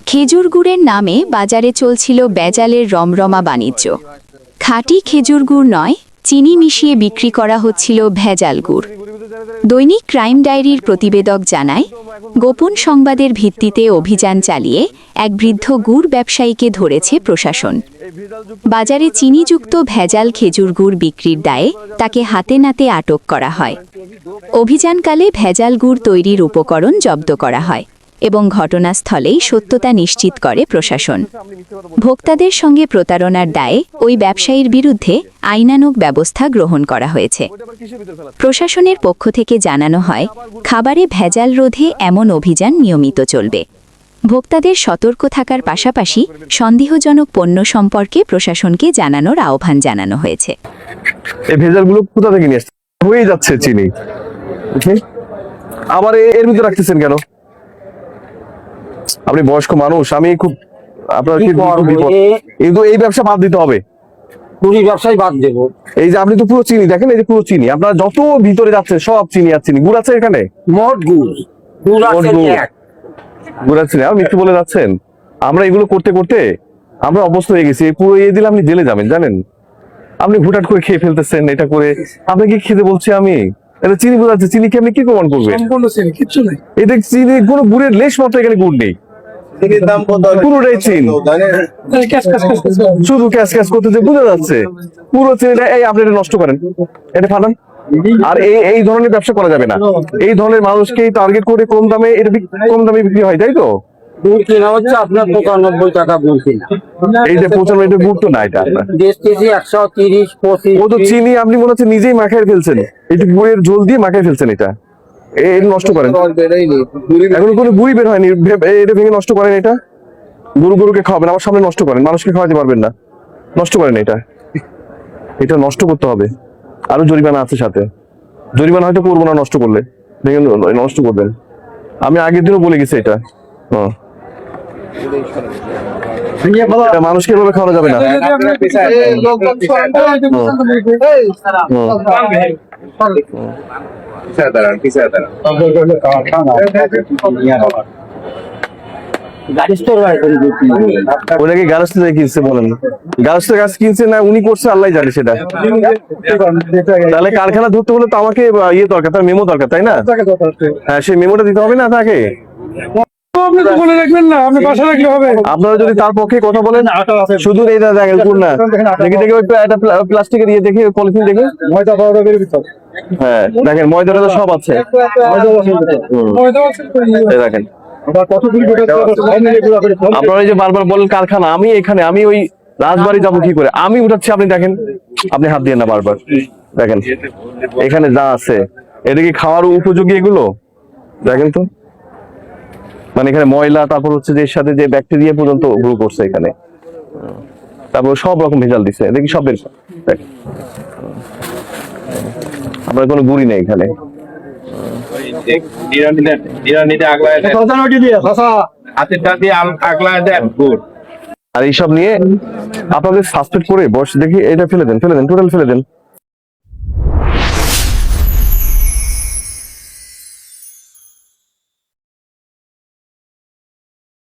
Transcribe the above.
খেজুর গুড়ের নামে বাজারে চলছিল বেজালের রমরমা বাণিজ্য। খাঁটি খেজুর গুড় নয়, চিনি মিশিয়ে বিক্রি করা হচ্ছিল ভেজাল গুড়। দৈনিক ক্রাইম ডায়েরির প্রতিবেদক জানায়, গোপন সংবাদের ভিত্তিতে অভিযান চালিয়ে এক বৃদ্ধ গুড় ব্যবসায়ীকে ধরেছে প্রশাসন। বাজারে চিনিযুক্ত ভেজাল খেজুর গুড় বিক্রির দায়ে তাকে হাতে নাতে আটক করা হয়। অভিযানকালে ভেজাল গুড় তৈরির উপকরণ জব্দ করা হয় এবং ঘটনাস্থলেই সত্যতা নিশ্চিত করে প্রশাসন। ভোক্তাদের সঙ্গে প্রতারণার দায়ে ওই ব্যবসায়ীর বিরুদ্ধে আইনানুগ ব্যবস্থা গ্রহণ করা হয়েছে। প্রশাসনের পক্ষ থেকে জানানো হয়, খাবারে ভেজাল রোধে এমন অভিযান নিয়মিত চলবে। ভোক্তাদের সতর্ক থাকার পাশাপাশি সন্দেহজনক পণ্য সম্পর্কে প্রশাসনকে জানানোর আহ্বান জানানো হয়েছে। এই ভেজালগুলো কোথা থেকে নিয়ে আসছে? হয়ে যাচ্ছে চিনি, আবার এর ভিতরে রাখতেছেন কেন? আপনি বয়স্ক মানুষ, আমি খুব আপনার কি বিপদ, কিন্তু এই ব্যবসা বাদ দিতে হবে। পুরি ব্যবসায় বাদ দেবো। এই যে আপনি তো পুরো চিনি দেখেন, এই যে পুরো চিনি, আপনারা যত ভিতরে যাচ্ছেন সব চিনি আর চিনি। গুড় আছে এখানে? মোট গুড় গুড় আছে। আর মিথ্যে বলে যাচ্ছেন। আমরা এগুলো করতে করতে আমরা অবস্থা হয়ে গেছি। পুরো এই দিলে আপনি জেলে যাবেন জানেন। আপনি হুটহাট করে খেয়ে ফেলতেছেন এটা করে। আপনাকে খেতে বলছি আমি, এটা চিনি বোঝাচ্ছে। চিনি কি আপনি কি প্রমাণ করবেন? কিচ্ছু নেই, এটা চিনি, কোনো গুড়ের লেশ মাত্র এখানে গুড় নেই। পুরোটাই চিনি, শুধু ক্যাশ ক্যাশ করতেছে, বোঝা যাচ্ছে পুরো চিনিটা। এই আপনি এটা নষ্ট করেন, এটা ফাটান। আর এই ধরনের ব্যবসা করা যাবে না। এই ধরনের মানুষকে টার্গেট করে কম দামে এটা কম দামে বিক্রি হয়, তাই তো? গুড় কেনা হচ্ছে আপনার 95 টাকা গুড় কিনা। এই যে 95 গুড় তো না, এটা আপনার 10 কেজি 130 25। ও তো চিনি আপনি মনে হচ্ছে নিজেই মাখায় ফেলছেন। একটু গুড়ের ঝোল দিয়ে মাখায় ফেলছেন। এটা নষ্ট করেন। এখন কোনো গুড়ি বের হয়নি, এটা ভেঙে নষ্ট করেন। এটা গরুকে খাওয়াবেন, আমার সামনে নষ্ট করেন। মানুষকে খাওয়াতে পারবেন না, নষ্ট করেন। এটা নষ্ট করতে হবে। আরো জরিমানা আছে সাথে। জরিমানা হয়তো করবো না নষ্ট করলে, দেখেন নষ্ট করবেন। আমি আগের দিনও বলে গেছি এটা। মানুষকে এভাবে খাওয়ানো যাবে না। ওনাকে গ্যারেজ থেকে কিনছে বলেন, গ্যারেজ থেকে গাছ কিনছে না উনি করছে, আল্লাহ জানে সেটা। তাহলে কারখানা ধরতে হলে তো আমাকে ইয়ে দরকার, তার মেমো দরকার, তাই না? হ্যাঁ, সেই মেমোটা দিতে হবে না তাকে? আপনারা যদি তার পক্ষে কথা বলেন, শুধু এটা দেখেন না দেখে দেখে একটা প্লাস্টিকের ইয়ে দেখে পলিথিন দেখে, হ্যাঁ দেখেন ময়দাটা তো সব আছে। দেখেন আপনারা যে বারবার বলেন কারখানা, আমি এখানে আমি ওই রাজবাড়ি যাবো কি করে? আমি উঠাচ্ছি, আপনি দেখেন, আপনি হাত দিয়ে না বারবার দেখেন এখানে যা আছে। এটা কি খাওয়ার উপযোগী? এগুলো দেখেন তো, মানে এখানে ময়লা, তারপর হচ্ছে যে এর সাথে যে ব্যাকটেরিয়া পর্যন্ত গ্রো করছে এখানে, তারপর সব রকম ভেজাল দিচ্ছে। দেখি সব বের দেখেন, আপনার কোনো গুড়ি নেই এখানে। আর এইসব নিয়ে আপনাদের সাসপেক্ট করে বস দেখি এটা ফেলে দেন, টোটাল ফেলে দেন।